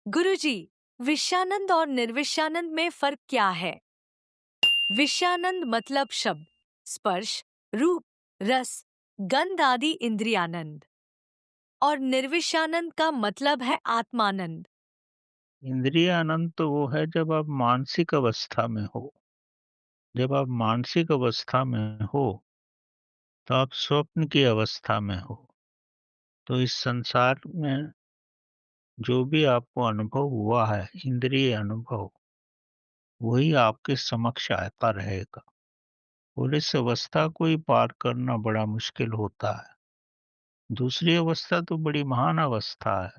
गुरुजी, विषयानंद और निर्विषयानंद में फर्क क्या है? विषयानंद मतलब शब्द, स्पर्श, रूप, रस, गंध आदि इंद्रियानंद। और निर्विषयानंद का मतलब है आत्मानंद। इंद्रिय आनंद तो वो है जब आप मानसिक अवस्था में हो। जब आप मानसिक अवस्था में हो, तो आप स्वप्न की अवस्था में हो। तो इस संसार में जो भी आपको अनुभव हुआ है, इंद्रिय अनुभव, वही आपके समक्ष आता रहेगा। और इस अवस्था को ही पार करना बड़ा मुश्किल होता है। दूसरी अवस्था तो बड़ी महान अवस्था है।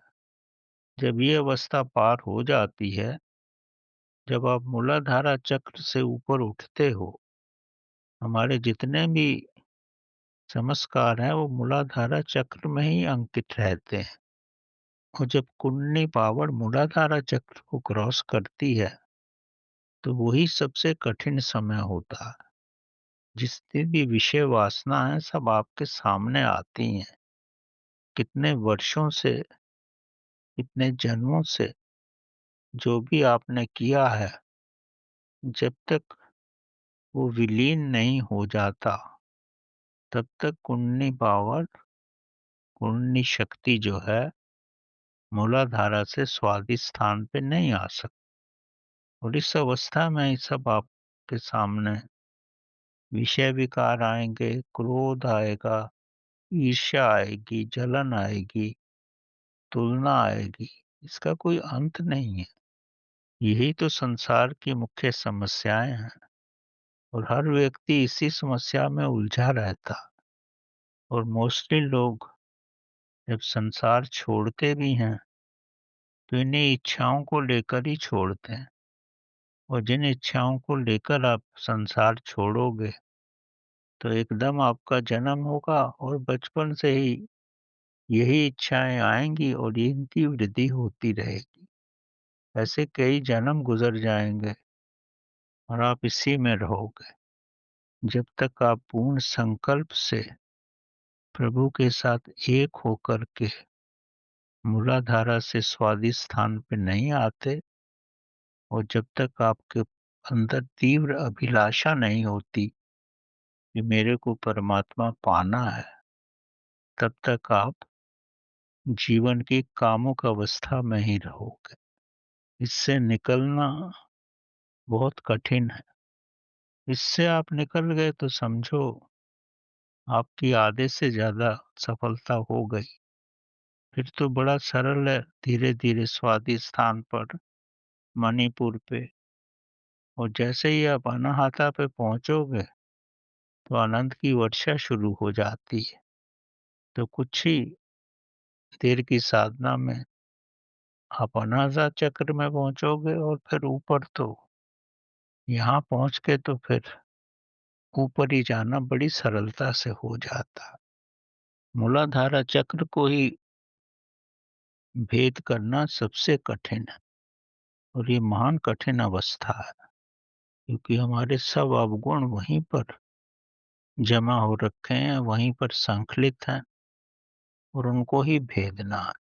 जब ये अवस्था पार हो जाती है, जब आप मूलाधारा चक्र से ऊपर उठते हो, हमारे जितने भी संस्कार हैं वो मूलाधारा चक्र में ही अंकित रहते हैं। और जब कुंडली पावर मूलाधारा चक्र को क्रॉस करती है, तो वही सबसे कठिन समय होता है। जितनी भी विषय वासना है सब आपके सामने आती हैं। कितने वर्षों से, कितने जन्मों से जो भी आपने किया है, जब तक वो विलीन नहीं हो जाता, तब तक कुंडली पावर, कुंडली शक्ति जो है, मूलाधारा से स्वादिष्ट स्थान पे नहीं आ सकती। और इस अवस्था में ये सब आपके सामने विषय विकार आएँगे, क्रोध आएगा, ईर्ष्या आएगी, जलन आएगी, तुलना आएगी, इसका कोई अंत नहीं है। यही तो संसार की मुख्य समस्याएँ हैं और हर व्यक्ति इसी समस्या में उलझा रहता है। और मोस्टली लोग जब संसार छोड़ते भी हैं, तो इन्हीं इच्छाओं को लेकर ही छोड़ते हैं। और जिन इच्छाओं को लेकर आप संसार छोड़ोगे, तो एकदम आपका जन्म होगा और बचपन से ही यही इच्छाएँ आएँगी और इनकी वृद्धि होती रहेगी। ऐसे कई जन्म गुज़र जाएँगे और आप इसी में रहोगे, जब तक आप पूर्ण संकल्प से प्रभु के साथ एक होकर के मूलाधारा से स्वादिष्ट स्थान पे नहीं आते। और जब तक आपके अंदर तीव्र अभिलाषा नहीं होती कि मेरे को परमात्मा पाना है, तब तक आप जीवन की कामुक अवस्था में ही रहोगे। इससे निकलना बहुत कठिन है। इससे आप निकल गए तो समझो आपकी आधे से ज़्यादा सफलता हो गई। फिर तो बड़ा सरल है, धीरे-धीरे स्वादिष्ट स्थान पर, मणिपुर पे। और जैसे ही आप अनाहता पे पहुँचोगे, तो आनंद की वर्षा शुरू हो जाती है। तो कुछ ही देर की साधना में आप अनाहता चक्र में पहुँचोगे और फिर ऊपर तो यहाँ पहुँच के तो फिर ऊपर ही जाना बड़ी सरलता से हो जाता है। मूलाधारा चक्र को ही भेद करना सबसे कठिन है और ये महान कठिन अवस्था है, क्योंकि हमारे सब अवगुण वहीं पर जमा हो रखे हैं, वहीं पर संकलित हैं और उनको ही भेदना है।